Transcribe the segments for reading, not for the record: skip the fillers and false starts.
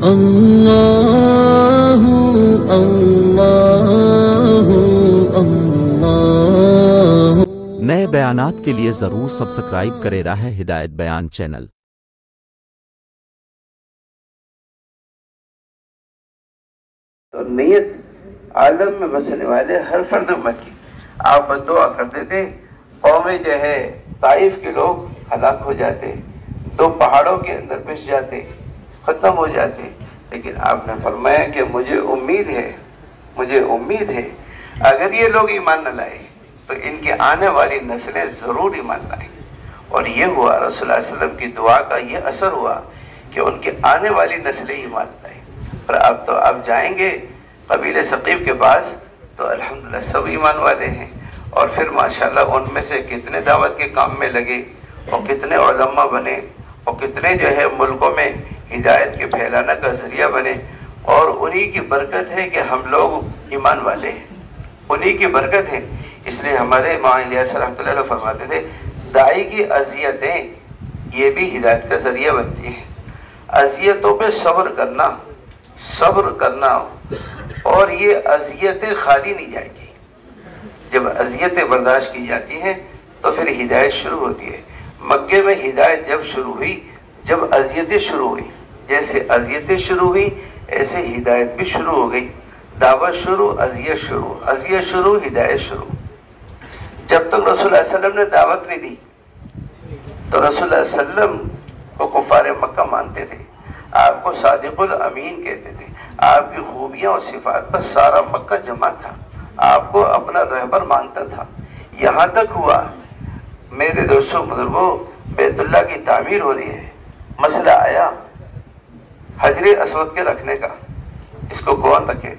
اللہ اللہ اللہ۔ نئے بیانات کے لیے ضرور سبسکرائب کرے راہ ہدایت بیان چینل۔ تو نیت عالم میں بسنے والے ہر فرد امت کی، آپ بدعا کرتے تھے قومیں جو ہے طائف کے لوگ ہلاک ہو جاتے، دو پہاڑوں کے اندر پس جاتے، ختم ہو جاتے، لیکن آپ نے فرمایا کہ مجھے امید ہے اگر یہ لوگ ایمان نہ لائے تو ان کے آنے والی نسلیں ضرور ایمان لائیں۔ اور یہ ہوا، رسول اللہ علیہ وسلم کی دعا کا یہ اثر ہوا کہ ان کے آنے والی نسلیں ایمان لائیں۔ اور اب تو آپ جائیں گے قبیلہ ثقیف کے پاس تو الحمدللہ سب ایمان والے ہیں، اور پھر ماشاءاللہ ان میں سے کتنے دعوت کے کام میں لگے، اور کتنے علماء بنے، اور کتنے جو ہے ملکوں میں ہدایت کے پھیلانے کا ذریعہ بنے، اور انہی کی برکت ہے کہ ہم لوگ ایمان والے ہیں، انہی کی برکت ہے۔ اس لیے ہمارے امام الیاس رحمۃ اللہ علیہ فرماتے تھے داعی کی اذیتیں یہ بھی ہدایت کا ذریعہ بنتی ہیں۔ اذیتوں پہ صبر کرنا، اور یہ اذیتیں خالی نہیں جائیں گی۔ جب اذیتیں برداشت کی جاتی ہیں تو پھر ہدایت شروع ہوتی ہے۔ مکے میں ہدایت جب شروع ہوئی، جب اذیتیں شروع ہوئی، جیسے اذیتیں شروع ہوئی ایسے ہدایت بھی شروع ہو گئی۔ دعوت شروع، اذیت شروع، ہدایت شروع۔ جب تک رسول اللہ علیہ وسلم نے دعوت نہیں دی تو رسول اللہ علیہ وسلم کو کفار مکہ مانتے تھے، آپ کو صادق الامین کہتے تھے، آپ کی خوبیاں اور صفات پر سارا مکہ جمع تھا، آپ کو اپنا رہبر مانتا تھا۔ یہاں تک ہوا میرے دوستوں بزرگوں، بیت اللہ کی تعمیر ہو رہی ہے، مسئلہ آیا حجر اسود کے رکھنے کا، اس کو کون رکھے؟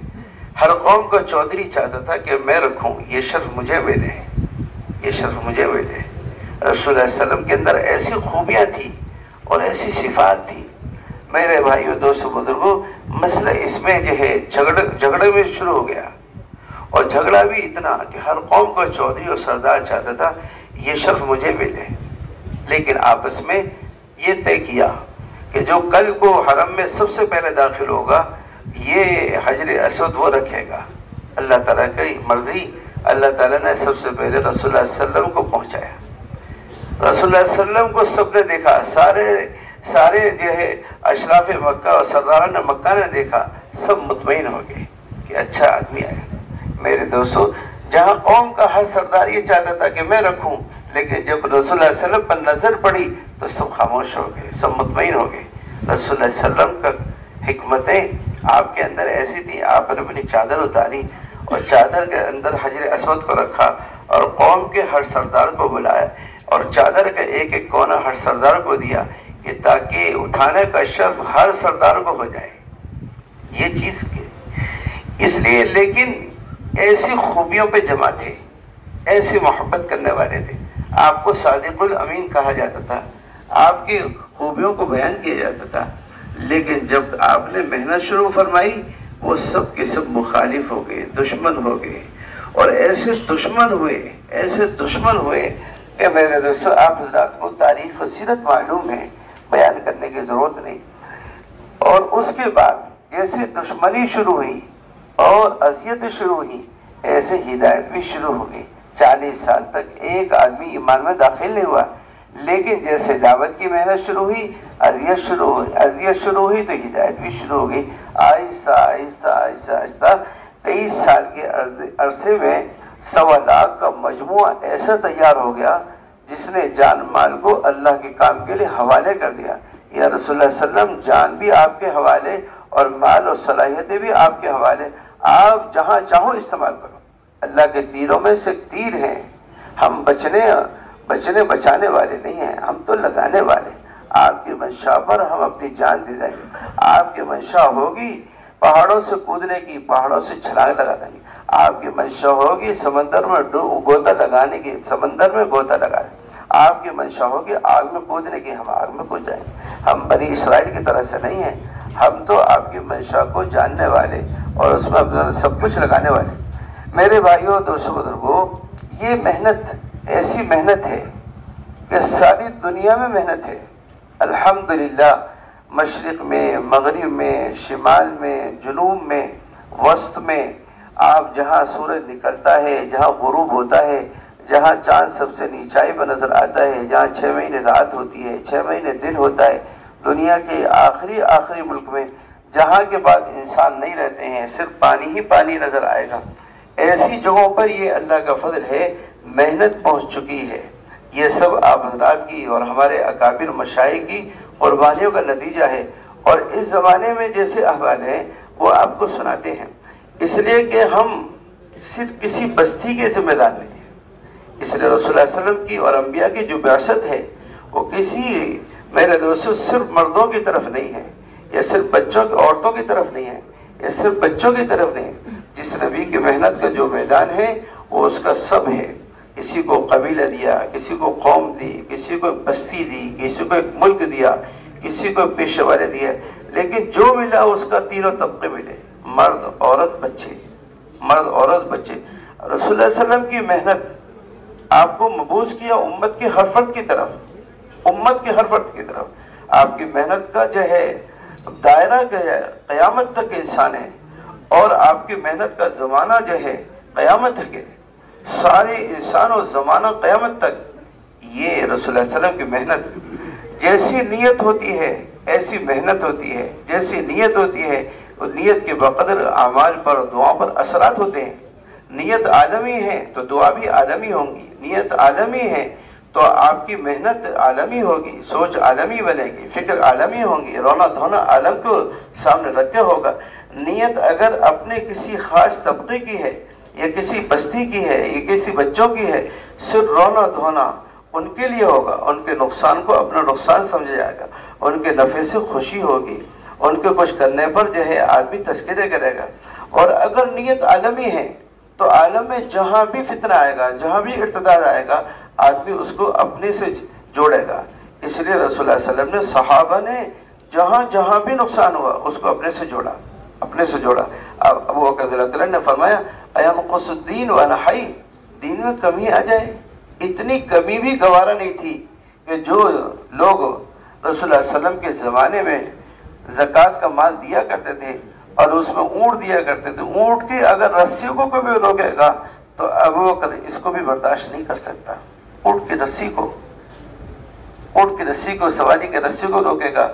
ہر قوم کا چودھری چاہتا تھا کہ میں رکھوں، یہ شرف مجھے ملے، یہ شرف مجھے ملے۔ رسول اللہ علیہ وسلم کے اندر ایسی خوبیاں تھی اور ایسی صفات تھی۔ میرے بھائیو دوستو بزرگوں، مسئلہ اس میں جو ہے جھگڑے میں شروع ہو گیا، اور جھگڑا بھی اتنا کہ ہر قوم کا چودھری اور سردار چاہتا تھا یہ شرف مجھے ملے، لیکن آپس میں یہ طے کیا کہ جو کل کو حرم میں سب سے پہلے داخل ہوگا یہ حجر اسود وہ رکھے گا۔ اللہ تعالیٰ کی مرضی، اللہ تعالیٰ نے سب سے پہلے رسول اللہ علیہ وسلم کو پہنچایا۔ رسول اللہ علیہ وسلم کو سب نے دیکھا، سارے جو ہے اشراف مکہ اور سرداران مکہ نے دیکھا، سب مطمئن ہو گئے کہ اچھا آدمی آیا۔ میرے دوستو، جہاں قوم کا ہر سردار یہ چاہتا تھا کہ میں رکھوں، لیکن جب رسول اللہ علیہ وسلم پر نظر پڑی تو سب خاموش ہو گئے، سب مطمئن ہو گئے۔ رسول اللہ علیہ وسلم کا حکمتیں آپ کے اندر ایسی تھی، آپ نے اپنی چادر اتاری اور چادر کے اندر حجر اسود کو رکھا، اور قوم کے ہر سردار کو بلایا، اور چادر کا ایک ایک کونا ہر سردار کو دیا کہ تاکہ اٹھانے کا شرف ہر سردار کو ہو جائے۔ یہ چیز اس لیے، لیکن ایسی خوبیوں پہ جمع تھے، ایسی محبت کرنے والے تھے، آپ کو صادق الامین کہا جاتا تھا، آپ کی خوبیوں کو بیان کیا جاتا تھا، لیکن جب آپ نے محنت شروع فرمائی وہ سب کے سب مخالف ہو گئے، دشمن ہو گئے، اور ایسے دشمن ہوئے کہ میرے دوستو آپ حضرات کو تاریخ و سیرت معلوم ہے، بیان کرنے کی ضرورت نہیں۔ اور اس کے بعد جیسے دشمنی شروع ہوئی اور اذیت شروع ہوئی، ایسے ہدایت بھی شروع ہو گئی۔ 40 سال تک ایک آدمی ایمان میں داخل نہیں ہوا، لیکن جیسے دعوت کی محنت شروع ہوئی، اذیت شروع ہوئی تو ہدایت بھی شروع ہو گئی۔ آہستہ آہستہ 23 سال کے عرصے میں 1.25 لاکھ کا مجموعہ ایسا تیار ہو گیا جس نے جان مال کو اللہ کے کام کے لیے حوالے کر دیا۔ یا رسول اللہ صلی اللہ علیہ وسلم، جان بھی آپ کے حوالے اور مال اور صلاحیتیں بھی آپ کے حوالے، آپ جہاں چاہو استعمال کرو۔ اللہ کے تیروں میں سے تیر ہیں، ہم بچانے والے نہیں ہیں، ہم تو لگانے والے۔ آپ کی منشا پر ہم اپنی جان دے دیں گے۔ آپ کی منشا ہوگی پہاڑوں سے کودنے کی، پہاڑوں سے چھلانگ لگا دیں گے۔ آپ کی منشا ہوگی سمندر میں گوتا لگانے کی، سمندر میں گوتا لگا دیں۔ آپ کی منشا ہوگی آگ میں کودنے کی، ہم آگ میں کود جائیں گے۔ ہم بنی اسرائیل کی طرح سے نہیں ہیں، ہم تو آپ کی منشا کو جاننے والے اور اس میں اپنا سب کچھ لگانے والے۔ میرے بھائیوں دوستوں بزرگوں، یہ محنت ایسی محنت ہے کہ ساری دنیا میں محنت ہے۔ الحمدللہ مشرق میں، مغرب میں، شمال میں، جنوب میں، وسط میں، آپ جہاں سورج نکلتا ہے، جہاں غروب ہوتا ہے، جہاں چاند سب سے نیچائی پر نظر آتا ہے، جہاں 6 مہینے رات ہوتی ہے، 6 مہینے دن ہوتا ہے، دنیا کے آخری ملک میں جہاں کے بعد انسان نہیں رہتے ہیں، صرف پانی ہی پانی نظر آئے گا، ایسی جگہوں پر یہ اللہ کا فضل ہے، محنت پہنچ چکی ہے۔ یہ سب آپ حضرات کی اور ہمارے اکابر مشائخ کی قربانیوں کا نتیجہ ہے، اور اس زمانے میں جیسے احوال ہیں وہ آپ کو سناتے ہیں، اس لیے کہ ہم صرف کسی بستی کے ذمہ دار نہیں ہیں، اس لیے رسول اللہ علیہ وسلم کی اور انبیاء کی جو بعثت ہے وہ کسی، میرے دوستو، صرف مردوں کی طرف نہیں ہے، یا صرف بچوں عورتوں کی طرف نہیں ہے، یا صرف بچوں کی طرف نہیں ہے۔ جس نبی کی محنت کا جو میدان ہے وہ اس کا سب ہے، کسی کو قبیلہ دیا، کسی کو قوم دی، کسی کو بستی دی، کسی کو ایک ملک دیا، کسی کو پیشہ والے دیا، لیکن جو ملا اس کا تینوں طبقے ملے، مرد عورت بچے، مرد عورت بچے۔ رسول اللہ علیہ وسلم کی محنت آپ کو مبعوث کیا امت کے ہر فرد کی طرف، امت کے ہر فرد کی طرف، آپ کی محنت کا جو ہے دائرہ قیامت تک انسان ہے، اور آپ کی محنت کا زمانہ جو ہے قیامت تک ہے، سارے انسان اور زمانہ قیامت تک۔ یہ رسول اللہ علیہ وسلم کی محنت، جیسی نیت ہوتی ہے ایسی محنت ہوتی ہے، جیسی نیت ہوتی ہے اس نیت کے بقدر اعمال پر، دعاؤں پر اثرات ہوتے ہیں۔ نیت عالمی ہے تو دعا بھی عالمی ہوں گی، نیت عالمی ہے تو آپ کی محنت عالمی ہوگی، سوچ عالمی بنے گی، فکر عالمی ہوں گی، رونا دھونا عالم کو سامنے رکھے ہوگا۔ نیت اگر اپنے کسی خاص طبقے کی ہے، یا کسی بستی کی ہے، یا کسی بچوں کی ہے، صرف رونا دھونا ان کے لیے ہوگا، ان کے نقصان کو اپنا نقصان سمجھا جائے گا، ان کے نفع سے خوشی ہوگی، ان کے کچھ کرنے پر جو ہے آدمی تذکرے کرے گا۔ اور اگر نیت عالمی ہے تو عالم میں جہاں بھی فتنہ آئے گا، جہاں بھی ارتداد آئے گا، آدمی اس کو اپنے سے جوڑے گا۔ اس لیے رسول اللہ علیہ وسلم نے، صحابہ نے جہاں جہاں بھی نقصان ہوا اس کو اپنے سے جوڑا، اپنے سے جوڑا۔ ابو بکر رضی اللہ عنہ نے فرمایا، اَيَنْقُصُ الدِّينُ وَأَنَا حَيٌّ، دین میں کمی آ جائے، اتنی کمی بھی گوارا نہیں تھی کہ جو لوگ رسول اللہ علیہ وسلم کے زمانے میں زکوٰۃ کا مال دیا کرتے تھے اور اس میں اونٹ دیا کرتے تھے، اونٹ کی اگر رسی کو کوئی بھی روکے گا تو ابو بکر اس کو بھی برداشت نہیں کر سکتا، اونٹ کی رسی کو، اونٹ کی رسی کو، سواری کی رسی کو روکے گا،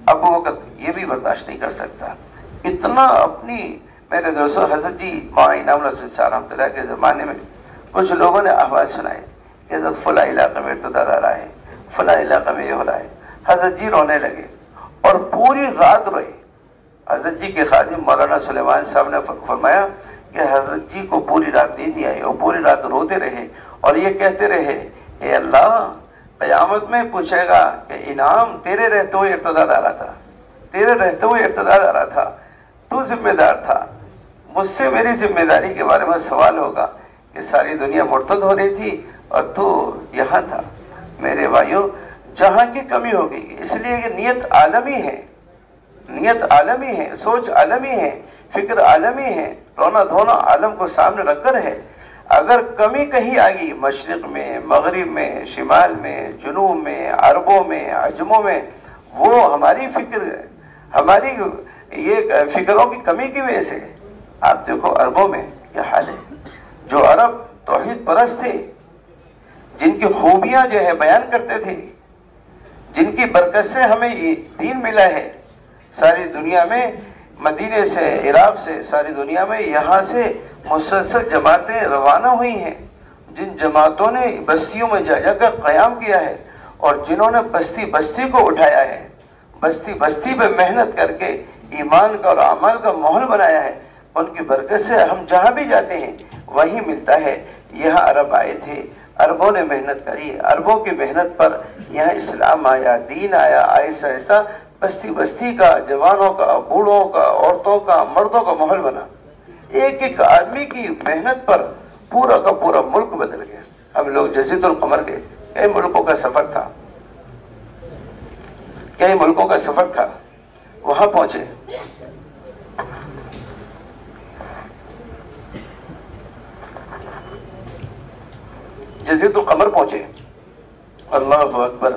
ابو بکر یہ بھی برداشت نہیں کر سکتا۔ اتنا اپنی، میرے دوستو، حضرت جی مولانا انعام اللہ صاحب رحمۃ اللہ کے زمانے میں کچھ لوگوں نے آواز سنائی کہ حضرت فلاں علاقے میں ارتداد آ رہا ہے، فلاں علاقے میں یہ ہو رہا ہے۔ حضرت جی رونے لگے اور پوری رات روئے۔ حضرت جی کے خادم مولانا سلیمان صاحب نے فرمایا کہ حضرت جی کو پوری رات نیند نہیں آئی اور پوری رات روتے رہے اور یہ کہتے رہے، اے اللہ، قیامت میں پوچھے گا کہ انعام تیرے رہتے ہوئے ارتداد آ رہا تھا، تیرے رہتے ہوئے ارتداد آ رہا تھا، تو ذمہ دار تھا، مجھ سے میری ذمہ داری کے بارے میں سوال ہوگا کہ ساری دنیا مرتد ہو رہی تھی اور تو یہاں تھا۔ میرے بھائیوں، جہاں کی کمی ہو گئی، اس لیے کہ نیت عالمی ہے، نیت عالمی ہے، سوچ عالمی ہے، فکر عالمی ہے، رونا دھونا عالم کو سامنے رکھ کر ہے۔ اگر کمی کہیں آ گئی مشرق میں، مغرب میں، شمال میں، جنوب میں، عربوں میں، عجموں میں، وہ ہماری فکر، ہماری یہ فکروں کی کمی کی وجہ سے۔ آپ دیکھو عربوں میں کیا حال ہے، جو عرب توحید پرست تھے، جن کی خوبیاں جو ہے بیان کرتے تھے، جن کی برکت سے ہمیں یہ دین ملا ہے، ساری دنیا میں، مدینے سے، عراق سے، ساری دنیا میں یہاں سے مسلسل جماعتیں روانہ ہوئی ہیں، جن جماعتوں نے بستیوں میں جا جا کر قیام کیا ہے، اور جنہوں نے بستی بستی کو اٹھایا ہے، بستی بستی پہ محنت کر کے ایمان کا اور اعمال کا ماحول بنایا ہے، ان کی برکت سے ہم جہاں بھی جاتے ہیں وہیں ملتا ہے۔ یہاں عرب آئے تھے، عربوں نے محنت کری، عربوں کی محنت پر یہاں اسلام آیا، دین آیا، آہستہ آہستہ بستی بستی کا، جوانوں کا، بوڑھوں کا، عورتوں کا، مردوں کا ماحول بنا۔ ایک ایک آدمی کی محنت پر پورا کا پورا ملک بدل گیا۔ ہم لوگ جزیرۃ القمر گئے، کئی ملکوں کا سفر تھا، کئی ملکوں کا سفر تھا، وہاں پہنچے، جزیرۃ القمر پہنچے، اللہ اکبر،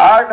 8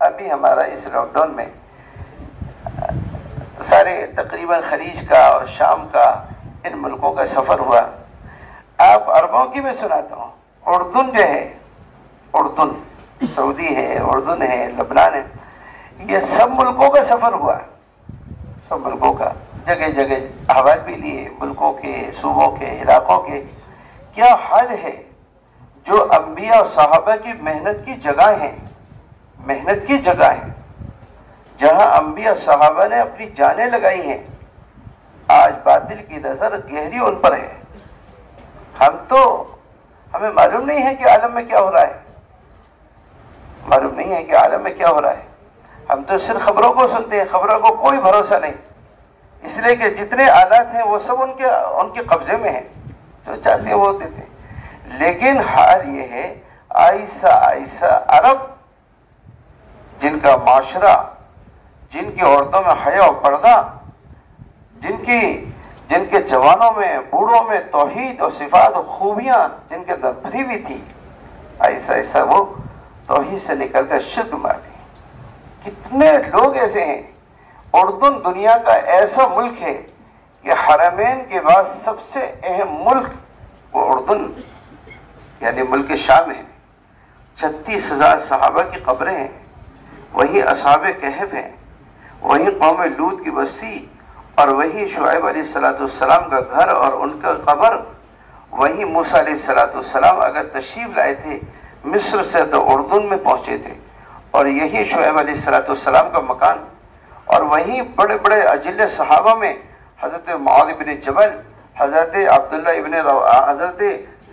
ابھی ہمارا اس لاک ڈاؤن میں سارے تقریباً خلیج کا اور شام کا ان ملکوں کا سفر ہوا. آپ عربوں کی میں سناتا ہوں. اردن جو ہے، اردن سعودی ہے، اردن ہے، لبنان ہے، یہ سب ملکوں کا سفر ہوا. سب ملکوں کا جگہ جگہ احوال بھی لیے، ملکوں کے، صوبوں کے، علاقوں کے. کیا حال ہے جو انبیاء اور صحابہ کی محنت کی جگہ ہیں، محنت کی جگہ ہیں، جہاں انبیاء صحابہ نے اپنی جانیں لگائی ہیں. آج باطل کی نظر گہری ان پر ہے. ہمیں معلوم نہیں ہے کہ عالم میں کیا ہو رہا ہے، معلوم نہیں ہے کہ عالم میں کیا ہو رہا ہے. ہم تو صرف خبروں کو سنتے ہیں، خبروں کو کوئی بھروسہ نہیں، اس لیے کہ جتنے آلات ہیں وہ سب ان کے قبضے میں ہیں، جو چاہتے ہیں وہ دیتے ہیں. لیکن حال یہ ہے آہستہ آہستہ عرب، جن کا معاشرہ، جن کی عورتوں میں حیا و پردہ، جن کے جوانوں میں، بوڑھوں میں توحید اور صفات و خوبیاں جن کے اندر بھری ہوئی تھی، ایسا ایسا وہ توحید سے نکل کر شرک میں آ گئے. کتنے لوگ ایسے ہیں. اردن دنیا کا ایسا ملک ہے کہ حرمین کے بعد سب سے اہم ملک وہ اردن یعنی ملک شام ہے. 36,000 صحابہ کی قبریں ہیں، وہی اصحاب کہف ہیں، وہی قوم لوط کی بستی، اور وہی شعیب علیہ السلام کا گھر اور ان کا قبر. وہی موسیٰ علیہ السلام اگر تشریف لائے تھے مصر سے تو اردن میں پہنچے تھے، اور یہی شعیب علیہ السلام کا مکان. اور وہیں بڑے بڑے اجل صحابہ میں حضرت معاذ بن جبل، حضرت عبداللہ حضرت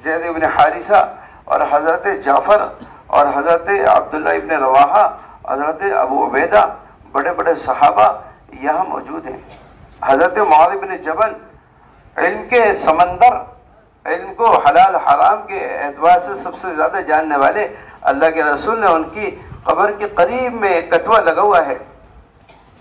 زید بن حارثہ، اور حضرت جعفر، اور حضرت عبداللہ ابن رواحہ، حضرت ابو عبیدہ، بڑے بڑے صحابہ یہاں موجود ہیں. حضرت معاذ بن جبل علم کے سمندر، علم کو حلال حرام کے اعتبار سے سب سے زیادہ جاننے والے، اللہ کے رسول نے ان کی قبر کے قریب میں ایک کتوہ لگا ہوا ہے،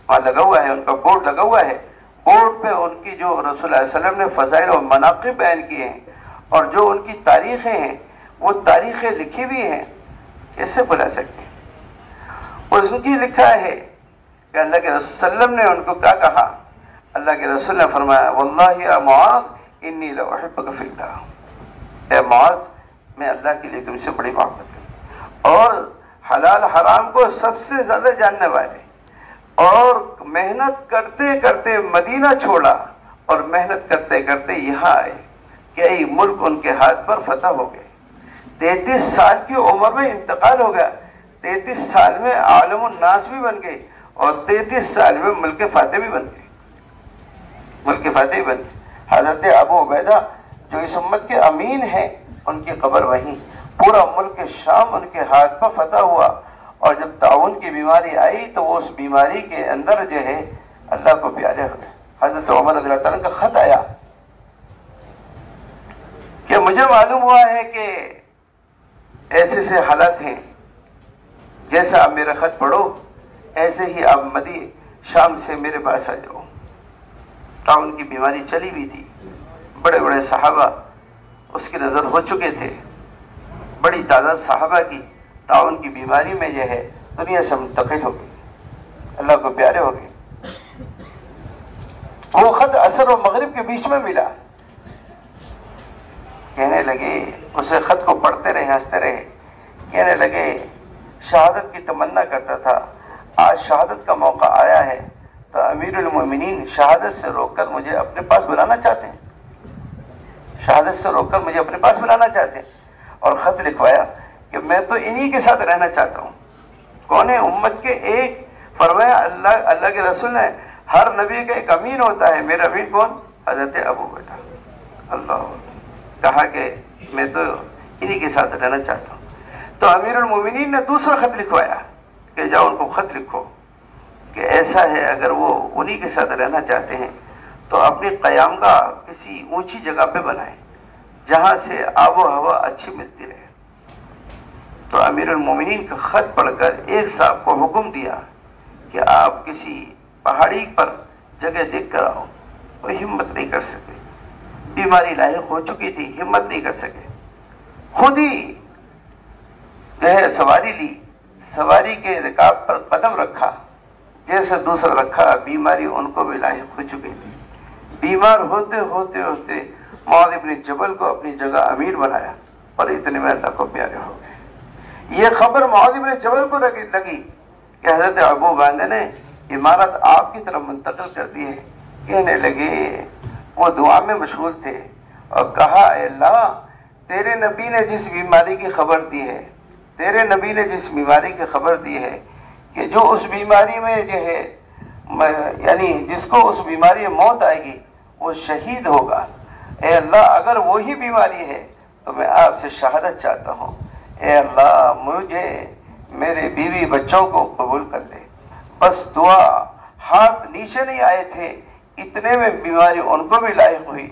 وہاں لگا ہوا ہے، ان کا بورڈ لگا ہوا ہے. بورڈ پہ ان کی جو رسول اللہ علیہ وسلم نے فضائل و مناقب بیان کیے ہیں، اور جو ان کی تاریخیں ہیں وہ تاریخیں لکھی بھی ہیں. کیسے بلا سکتے ہیں؟ اس کی لکھا ہے کہ اللہ کے رسول صلی اللہ علیہ وسلم نے ان کو کیا کہا. اللہ کے رسول نے فرمایا واللہ یا معاذ انی لأحبک فی اللہ، اے معاذ میں اللہ کے لیے تم سے بڑی محبت کروں. اور حلال حرام کو سب سے زیادہ جاننے والے، اور محنت کرتے کرتے مدینہ چھوڑا اور محنت کرتے کرتے یہاں آئے. کئی ملک ان کے ہاتھ پر فتح ہو گئے. 33 سال کی عمر میں انتقال ہو گیا. 33 سال میں عالم الناس بھی بن گئے، اور 33 سال میں ملک فاتح بھی بن گئے. ملک فاتح بھی بن گئے. حضرت ابو عبیدہ جو اس امت کے امین ہیں، ان کی قبر وہیں. پورا ملک شام ان کے ہاتھ پر فتح ہوا. اور جب طاعون کی بیماری آئی تو وہ اس بیماری کے اندر جو ہے اللہ کو پیارے ہو گئے. حضرت عمر رضی اللہ تعالیٰ کا خط آیا کہ مجھے معلوم ہوا ہے کہ ایسے سے حالات ہیں، جیسا آپ میرا خط پڑھو ایسے ہی آپ شام سے میرے پاس آ جاؤ. طاعون کی بیماری چلی ہوئی تھی، بڑے بڑے صحابہ اس کی نظر ہو چکے تھے. بڑی تعداد صحابہ کی طاعون کی بیماری میں جو ہے دنیا سے منتقل ہو گئی، اللہ کو پیارے ہو گئے. وہ خط عصر و مغرب کے بیچ میں ملا. کہنے لگے، اسے خط کو پڑھتے رہے، ہنستے رہے. کہنے لگے شہادت کی تمنا کرتا تھا، آج شہادت کا موقع آیا ہے تو امیر المومنین شہادت سے روک کر مجھے اپنے پاس بلانا چاہتے ہیں، شہادت سے روک کر مجھے اپنے پاس بلانا چاہتے ہیں. اور خط لکھوایا کہ میں تو انہی کے ساتھ رہنا چاہتا ہوں. کون ہے؟ امت کے ایک. فرمایا اللہ کے رسول نے ہر نبی کا ایک امین ہوتا ہے. میرا امین کون؟ حضرت ابو بیٹا. اللہ کہا کہ میں تو انہی کے ساتھ رہنا چاہتا ہوں. تو امیر المومنین نے دوسرا خط لکھوایا کہ جاؤ ان کو خط لکھو کہ ایسا ہے اگر وہ انہی کے ساتھ رہنا چاہتے ہیں تو اپنی قیامگاہ کسی اونچی جگہ پہ بنائیں جہاں سے آب و ہوا اچھی ملتی رہے. تو امیر المومنین کا خط پڑھ کر ایک صاحب کو حکم دیا کہ آپ کسی پہاڑی پر جگہ دیکھ کر آؤ. وہ ہمت نہیں کر سکے، بیماری لاحق ہو چکی تھی، ہمت نہیں کر سکے. خود ہی جو ہے سواری لی، سواری کے رکاب پر قدم رکھا، جیسے دوسرا رکھا بیماری ان کو بھی لاحق ہو چکی تھی۔ بیمار ہوتے ہوتے ہوتے معاذ ابن جبل کو اپنی جگہ امیر بنایا اور اتنے میں اللہ کو پیارے ہو گئے۔ یہ خبر معاذ ابن جبل کو لگی کہ حضرت ابو عبیدہ نے امارت آپ کی طرف منتقل کر دی ہے۔ کہنے لگے، وہ دعا میں مشغول تھے اور کہا، اے اللہ، تیرے نبی نے جس بیماری کی خبر دی ہے، تیرے نبی نے جس بیماری کی خبر دی ہے کہ جو اس بیماری میں جو ہے یعنی جس کو اس بیماری میں موت آئے گی وہ شہید ہوگا، اے اللہ اگر وہی بیماری ہے تو میں آپ سے شہادت چاہتا ہوں، اے اللہ مجھے میرے بیوی بچوں کو قبول کر لے۔ بس دعا، ہاتھ نیچے نہیں آئے تھے، اتنے میں بیماری ان کو بھی لاحق ہوئی،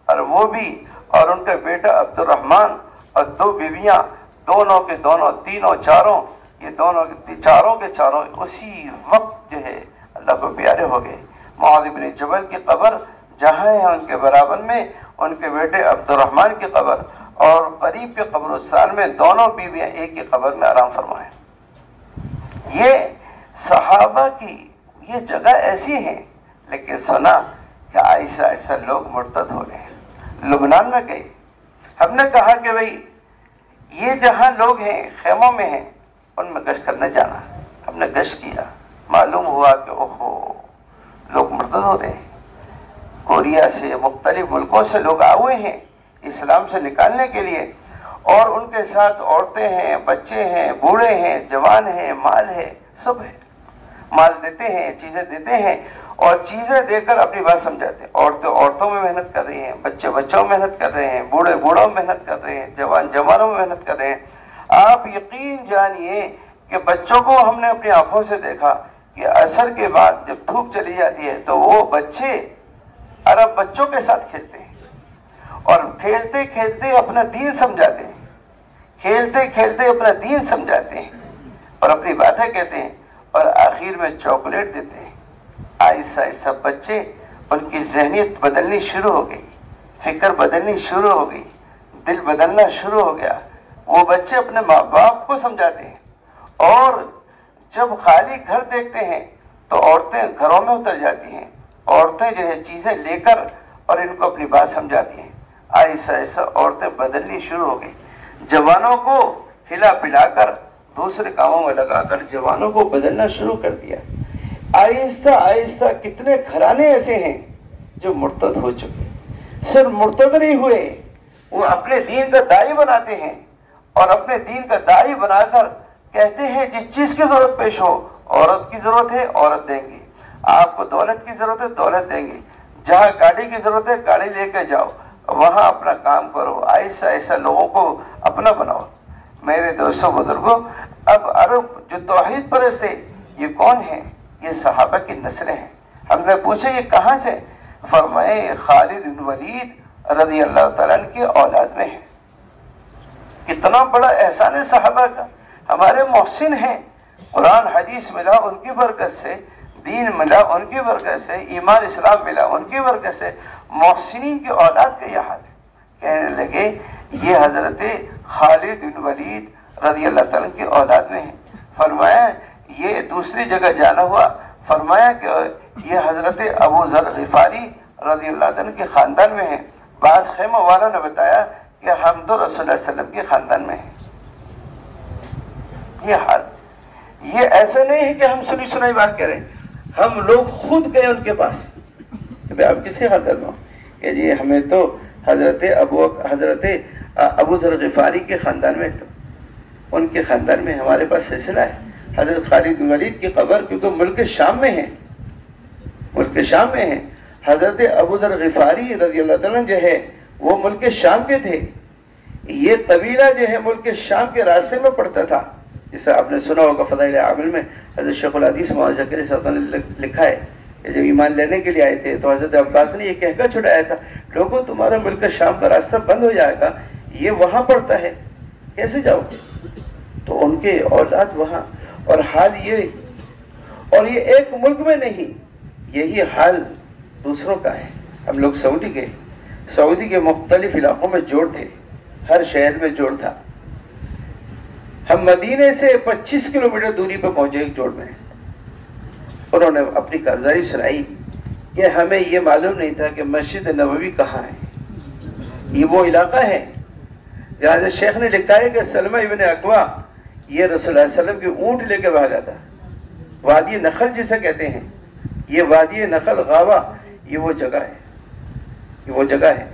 اور وہ بھی اور ان کا بیٹا عبد الرحمن اور دو بیویاں، دونوں کے دونوں، تینوں چاروں، یہ دونوں چاروں کے چاروں اسی وقت جو ہے اللہ کو پیارے ہو گئے۔ معاذ بن جبل کی قبر جہاں ہے ان کے برابر میں ان کے بیٹے عبد الرحمن کی قبر، اور قریب کے قبرستان میں دونوں بیویاں ایک ہی قبر میں آرام فرمائے۔ یہ صحابہ کی یہ جگہ ایسی ہے، لیکن سنا کہ ایسا ایسا لوگ مرتد ہو گئے، لبنان میں گئے۔ ہم نے کہا کہ بھئی یہ جہاں لوگ ہیں خیموں میں ہیں ان میں گشت کرنے جانا، ہم نے گشت کیا، معلوم ہوا کہ اوہو لوگ مرتد ہو رہے ہیں۔ کوریا سے مختلف ملکوں سے لوگ آئے ہوئے ہیں اسلام سے نکالنے کے لیے، اور ان کے ساتھ عورتیں ہیں، بچے ہیں، بوڑھے ہیں، جوان ہیں، مال ہے، سب ہے، مال دیتے ہیں، چیزیں دیتے ہیں، اور چیزیں دے کر اپنی بات سمجھاتے ہیں۔ عورتیں عورتوں میں محنت کر رہی ہیں، بچے بچوں میں محنت کر رہے ہیں، بوڑھے بوڑھوں میں محنت کر رہے ہیں، جوان جوانوں میں محنت کر رہے ہیں۔ آپ یقین جانیے کہ بچوں کو ہم نے اپنی آنکھوں سے دیکھا کہ عصر کے بعد جب دھوپ چلی جاتی ہے تو وہ بچے عرب بچوں کے ساتھ کھیلتے ہیں، اور کھیلتے کھیلتے اپنا دین سمجھاتے ہیں، کھیلتے کھیلتے اپنا دین سمجھاتے ہیں اور اپنی باتیں کہتے ہیں، اور آخر میں چاکلیٹ دیتے ہیں۔ ایسا ایسا بچے، ان کی ذہنیت بدلنی شروع ہو گئی، فکر بدلنی شروع ہو گئی، دل بدلنا شروع ہو گیا۔ وہ بچے اپنے ماں باپ کو سمجھاتے ہیں، اور جب خالی گھر دیکھتے ہیں تو عورتیں گھروں میں اتر جاتی ہیں، عورتیں جو ہے چیزیں لے کر اور ان کو اپنی بات سمجھاتی ہیں۔ ایسا ایسا عورتیں بدلنی شروع ہو گئی۔ جوانوں کو کھلا پلا کر دوسرے کاموں میں لگا کر جوانوں کو بدلنا شروع کر دیا۔ آہستہ آہستہ کتنے گھرانے ایسے ہیں جو مرتد ہو چکے، صرف مرتد نہیں ہوئے، وہ اپنے دین کا داعی بناتے ہیں، اور اپنے دین کا داعی بنا کر کہتے ہیں جس چیز کی ضرورت پیش ہو، عورت کی ضرورت ہے عورت دیں گی، آپ کو دولت کی ضرورت ہے دولت دیں گی، جہاں گاڑی کی ضرورت ہے گاڑی لے کے جاؤ، وہاں اپنا کام کرو، ایسا ایسا لوگوں کو اپنا بناؤ۔ میرے دوستوں بزرگوں، اب عرب جو توحید پرست ہے یہ کون ہے؟ یہ صحابہ کی نسلیں ہیں۔ ہم نے پوچھا یہ کہاں سے؟ فرمائے خالد بن ولید رضی اللہ تعالیٰ عنہ کی اولاد میں ہے۔ کتنا بڑا احسان ہے صحابہ کا، ہمارے محسن ہیں، قرآن حدیث ملا ان کی برکت سے، دین ملا ان کی برکت سے، ایمان اسلام ملا ان کی برکت سے، محسنین کی اولاد کا یہ حال ہے۔ کہنے لگے یہ حضرت خالد بن ولید رضی اللہ تعالیٰ کی اولاد میں ہیں۔ فرمایا یہ دوسری جگہ جانا ہوا، فرمایا کہ یہ حضرت ابو ذر غفاری رضی اللہ عنہ کے خاندان میں ہیں۔ بعض خیمہ والوں نے بتایا کہ ہم تو رسول اللہ صلی اللہ علیہ وسلم کے خاندان میں ہیں۔ یہ حال، یہ ایسا نہیں ہے کہ ہم سنی سنائی بات کریں، ہم لوگ خود گئے ان کے پاس کہ آپ کس کے خاندان میں ہو؟ کہ جی ہمیں تو حضرت ابو ذر غفاری کے خاندان میں، تو ان کے خاندان میں ہمارے پاس سلسلہ ہے۔ حضرت خالد بن ولید کی قبر کیونکہ ملک شام میں ہے، ملک شام میں ہے۔ حضرت ابو ذر غفاری رضی اللہ عنہ جو ہے وہ ملک شام کے تھے۔ یہ قبیلہ جو ہے ملک شام کے راستے میں پڑتا تھا، جسے آپ نے سنا ہوگا فضائل اعمال میں حضرت شیخ الحدیث مولانا زکریا صاحب نے لکھا ہے کہ جب ایمان لینے کے لیے آئے تھے تو حضرت عباس نے یہ کہہ کر چھڑایا تھا، لوگوں تمہارا ملک شام کا راستہ بند ہو جائے گا، یہ وہاں پڑتا ہے، کیسے جاؤ گے؟ تو ان کے اولاد وہاں، اور حال یہ، اور یہ ایک ملک میں نہیں، یہی حال دوسروں کا ہے۔ ہم لوگ سعودی گئے، سعودی کے مختلف علاقوں میں جوڑ تھے، ہر شہر میں جوڑ تھا، ہم مدینے سے 25 کلومیٹر دوری پہ پہنچے ایک جوڑ میں. انہوں نے اپنی کارگزاری سنائی کہ ہمیں یہ معلوم نہیں تھا کہ مسجد نبوی کہاں ہے. یہ وہ علاقہ ہے جہاں سے شیخ نے لکھا ہے کہ سلمہ ابن اکوا یہ رسول اللہ علیہ وسلم کے اونٹ لے کے بھاگا تھا. وادی نخل جسے کہتے ہیں, یہ وادی نخل غابہ, یہ وہ جگہ ہے, یہ وہ جگہ ہے.